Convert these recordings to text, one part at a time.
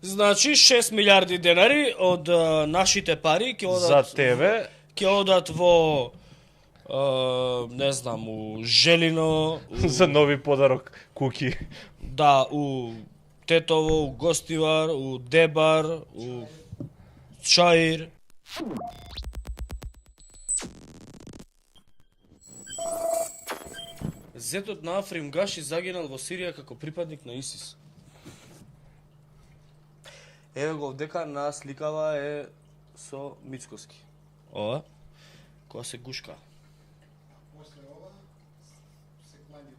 Значи 6 милиарди денари од нашите пари ќе За одат тебе. ќе одат во не знам, у Желино, За нови подарок, куки. да, у Тетово, у Гостивар, у Дебар, у Чаир. Зетот на Африм Гаши загинал во Сирија како припадник на ИСИС. Еве го овдека на сликава е со Мицкоски. Ова, која се гушка. После ова се клани.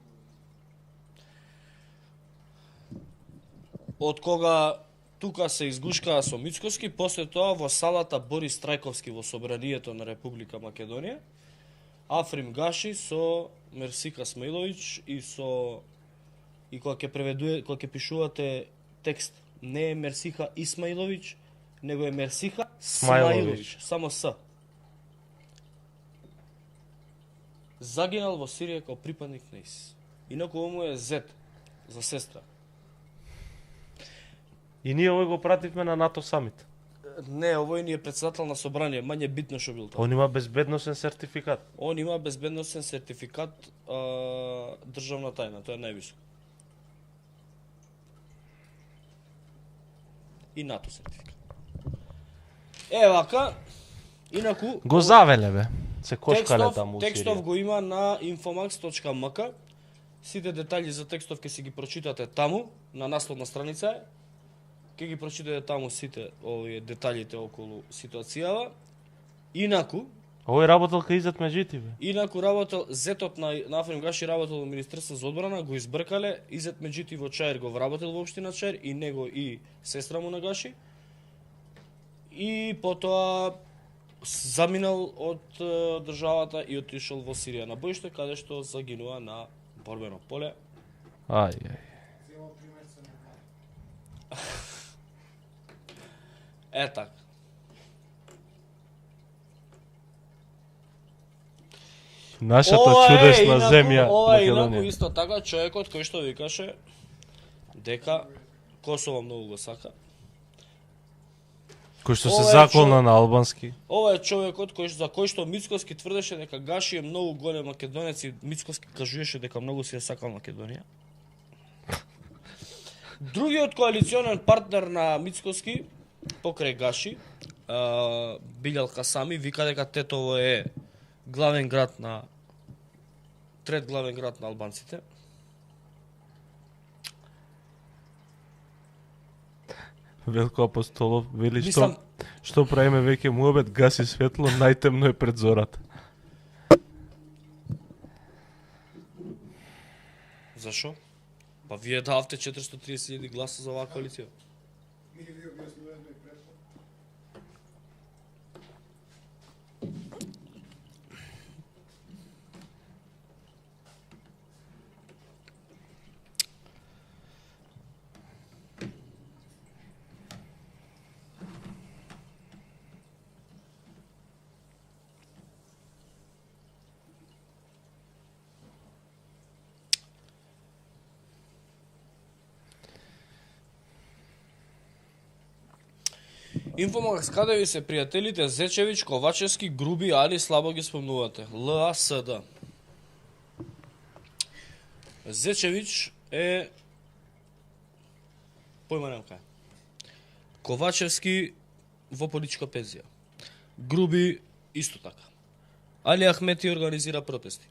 Од кога тука се изгушкаа со Мицкоски, после тоа во салата Борис Трајковски во Собранието на Република Македонија, Африм Гаши со Мерсика Смаиловиќ и кога ќе пишувате текст, не е Мерсиха Исмаиловиќ, него е Мерсиха Смаиловиќ, само С. Загинал во Сирија како припадник на ИСИС. Инаку ому е Зет за сестра. И ние овој го пративме на НАТО самит. Не, овој ни е председател на собрание, мање битно што бил тоа. Он има безбедносен сертификат. Он има безбедносен сертификат, државна тајна, тоа е највисоко. И НАТО сертификат. Вака, инаку Го завеле бе. Се кошкале таму. Текстов го има на infomax.mk. Сите детали за текстов ќе си ги прочитате таму, на насловна страница е. Ќе ги прочитате таму сите овие деталите околу ситуацијава. Инаку, Овој работел кај Изет Меджити бе. Инаку работел Зетот на Африм Гаши работел во Министерство за одбрана, го избркале, Изет Меджити во Чаир го вработел во општина Чаир и него и сестра му на Гаши. И потоа заминал од државата и отишол во Сирија на боиште, каде што загинува на борбено поле. Ај. Зело пример се не. Така. Нашата чудесна земја Ова е инаку Македонија. исто така човекот кој што викаше дека Косово многу го сака. Кој што Ова се е заколна на албански. Ова е човекот за кој што Мицкоски тврдеше дека Гаши е многу голем македонец и Мицкоски кажуваше дека многу си ја сакал Македонија. Другиот коалиционен партнер на Мицкоски покрај Гаши, Билјал Касами, вика дека Тетово е главен град на трет главен град на албанците. Велко Апостолов вели Мислам- што правиме веќе муабет, гаси светло, најтемно е пред зората. Зашо? Па вие дававте 430.000 гласа за оваа коалиција. Ние ви објаснуваме и претходно. Инфомакс, каде ви се пријателите Зечевич, Ковачевски, Груби, Али, слабо ги спомнувате. ЛАСД. Зечевич е... Појма немам кај. Ковачевски во политичка пензија. Груби исто така. Али Ахмети организира протести.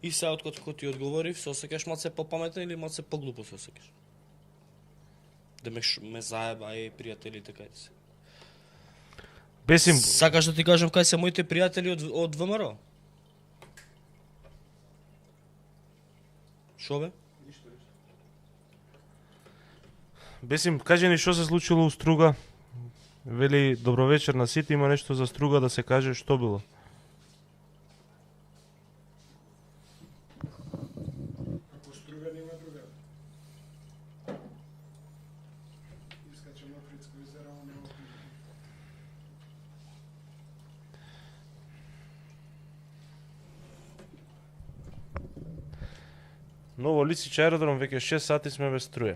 И се откако ти одговорив, се осеќаш маце попаметен или маце поглупо се осеќаш? Да ме заеба и пријателите кај се. Бесим, Сакаш да ти кажам кај се моите пријатели од ВМРО? Шо бе? Бесим, кажи ни што се случило у Струга. Вели добро вечер на сите, има нешто за Струга да се каже, што било? Ако Струга нема друга. Искачам на Фрицко езеро, нема друга. Ново Лисич аеродром веќе 6 сати сме без струја.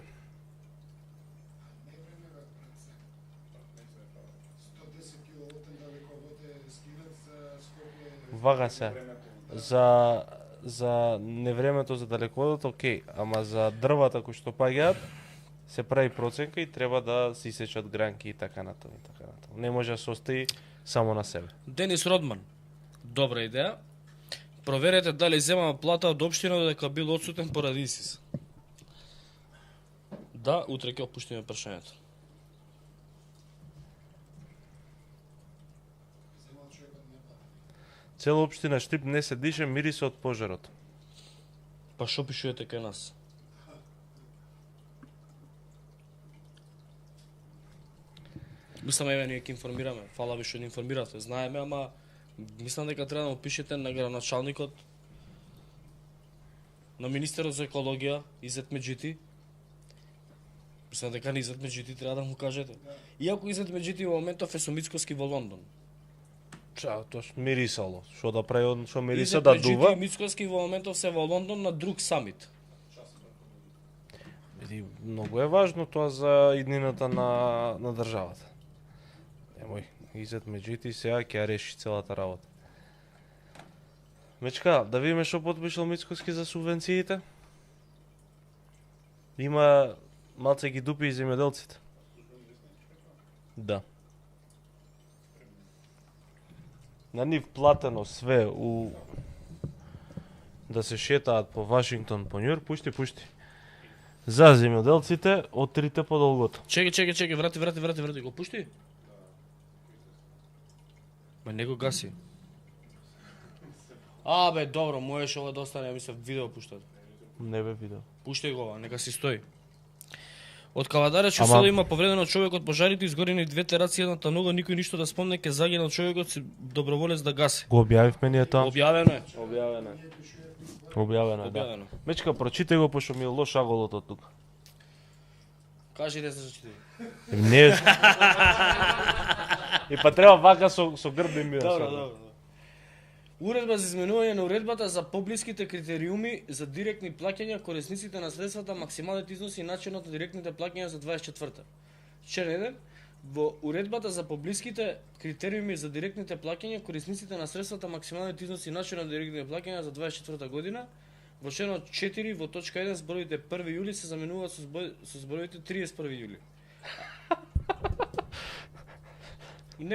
вага се. За невремето за далеководот, окей, ама за дрвата кои што паѓаат се прави проценка и треба да се исечат гранки и така натаму и така натаму. Не може да се остави само на себе. Денис Родман. Добра идеја. Проверете дали земава плата од општина додека бил одсутен поради ИСИС. Да, утре ќе опуштиме прашањето. Цела општина Штип не се дише, мирише од пожарот. Па шо пишувате кај нас? Мислам, еве ние ќе информираме. Фала ви што не информиравте. Знаеме, ама мислам дека треба да му пишете на градоначалникот, на министерот за екологија, Изет Меджити. Мислам дека на Изет Меджити треба да му кажете. Иако Изет Меджити во моментов е со Мицкоски во Лондон. Чао, тоа мирисало. Што да прави од што мириса Изет да Меджити дува? и Мицкоски во моментов се во Лондон на друг самит. Види, многу е важно тоа за иднината на државата. Немој, Изет Меджити сега ќе ја реши целата работа. Мечка, да видиме што потпишал Мицкоски за субвенциите. Има малце ги дупи и земјоделците. Да. На нив платено све да се шетаат по Вашингтон, по Њујорк, пушти. За земјоделците од трите по долгото. Чеки, врати, го пушти? Ма не го гаси. Бе, добро, можеш ова да остане, ја мислев видео пуштат. Не бе видео. Пуштај го ова, нека си стои. Од Кавадаречко село има повредено човек од пожарите, изгорени двете раци, едната нога, никој ништо да спомне, ке загинал човекот си доброволец да гаси. Го објавивме ние тоа? Објавено е. Објавено е, да. Мечка, прочитај го, пошто ми е лош аголот од тука. Кажи да се зачитай. Не. И па треба вака со грб ми. Добро. Уредба за изменување на уредбата за поблиските критериуми за директни плаќања корисниците на средствата, максималните износи и начинот на директните плаќања за 24-та. Чернеден, во уредбата за поблиските критериуми за директните плаќања корисниците на средствата, максималните износи и начинот на директните плаќања за 24-та година, во членот 4 во точка 1 зборовите 1 јули се заменуваат со зборовите 31 јули.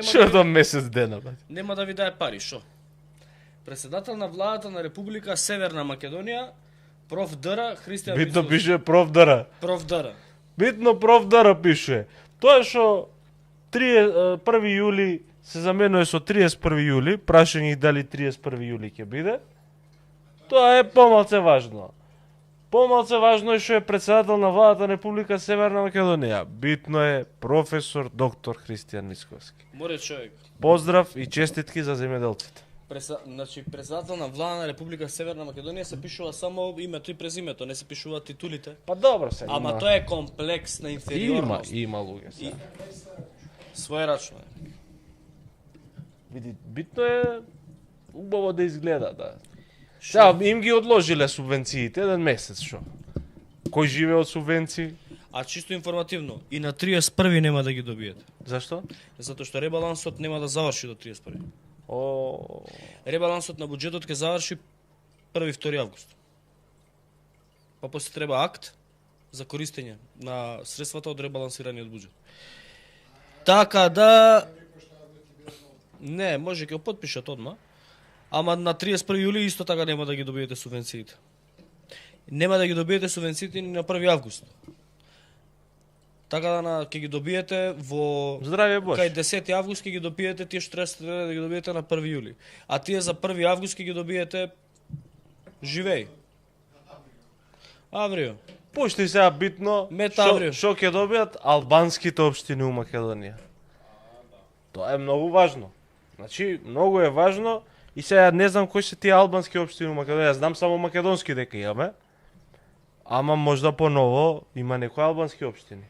Што е тоа месец дена, бе? Нема да ви дае пари, шо? Председател на владата на Република Северна Македонија, проф. Дра Христијан Битно Мицкоски. пише проф. Дра. Проф. Дра. Битно проф. Дра пише. Тоа што 1 јули се заменува со 31 јули, прашање дали 31 јули ќе биде. Тоа е помалце важно. Помалце важно е што е председател на владата на Република Северна Македонија. Битно е професор доктор Христијан Мицкоски. Море човек. Поздрав и честитки за земјоделците. Значи, председател на влада на Република Северна Македонија се пишува само името и презимето, не се пишуваат титулите. Па добро се. Ама тоа е комплекс на инфериорност. Има луѓе се. Своерачно е. Види, битно е убаво да изгледа, да. Сега им ги одложиле субвенциите еден месец, шо? Кој живее од субвенции? А чисто информативно, и на 31 нема да ги добиете. Зашто? Затоа што ребалансот нема да заврши до 31. Ребалансот на буџетот ќе заврши 1-2 август. Па после треба акт за користење на средствата од ребалансираниот буџет. Така да не, може ќе го потпишат одма. Ама на 31 јули исто така нема да ги добиете субвенциите. Нема да ги добиете субвенциите ни на 1 август. Така да ќе ги добиете во Здравје Боже. Кај 10 август ќе ги добиете тие што треба да ги добиете на 1 јули. А тие за 1 август ќе ги добиете живеј. Аврио. Пушти сега битно Метаврио. што ќе добијат албанските општини у Македонија. Тоа е многу важно. Значи, многу е важно и сега не знам кои се тие албански општини у Македонија, знам само македонски дека имаме. Ама можда поново има некои албански општини.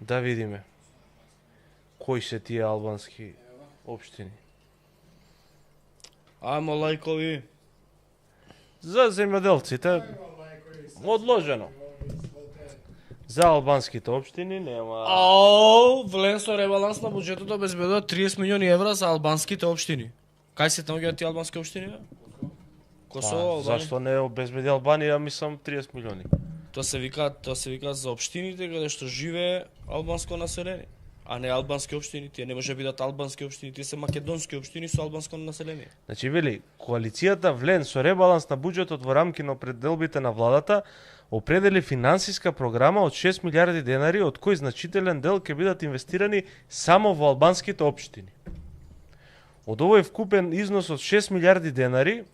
Да видиме. Кои се тие албански општини? Ајмо лајкови. За земјоделците одложено. За албанските општини нема. Влен со ребаланс на буџетот обезбедува 30 милиони евра за албанските општини. Кај се наоѓаат тие албански општини? Бе? Косово, Албанија? Зашто не обезбеди Албанија, мислам 30 милиони. Тоа се вика за општините каде што живее албанско население, а не албански општини. Тие не може да бидат албански општини, тие се македонски општини со албанско население. Значи вели, коалицијата влен со ребаланс на буџетот во рамки на определбите на владата определи финансиска програма од 6 милиарди денари, од кои значителен дел ќе бидат инвестирани само во албанските општини. Од овој вкупен износ од 6 милиарди денари,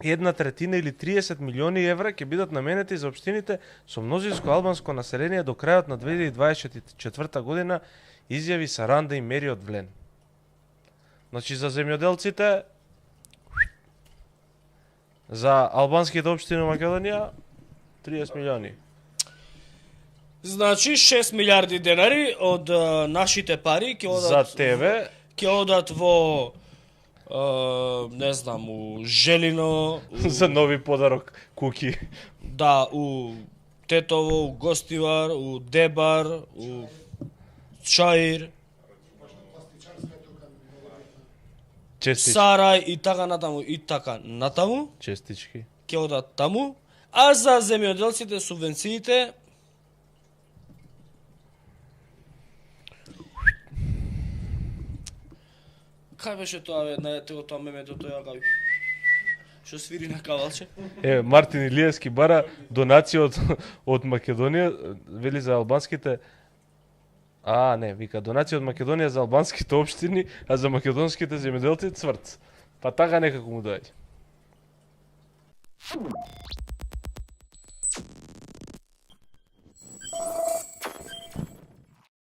1/3 или 30 милиони евра ќе бидат наменети за општините со мнозинско албанско население до крајот на 2024 година, изјави Саранда и Мери од Влен. Значи за земјоделците, за албанските општини во Македонија 30 милиони. Значи 6 милиарди денари од нашите пари ќе одат За тебе ќе одат во не знам, у Желино, за нови подарок куки. да, у Тетово, у Гостивар, у Дебар, у Чаир, Честички. Сарај и така натаму, Честички. ќе одат таму, а за земјоделците субвенциите кај беше тоа, бе, најдете го тоа мемето, тоа кај што свири на кавалче? Мартин Илиевски бара донација од Македонија, вели за албанските. Не, вика донација од Македонија за албанските општини, а за македонските земјоделци цврц. Па така некако му доаѓа.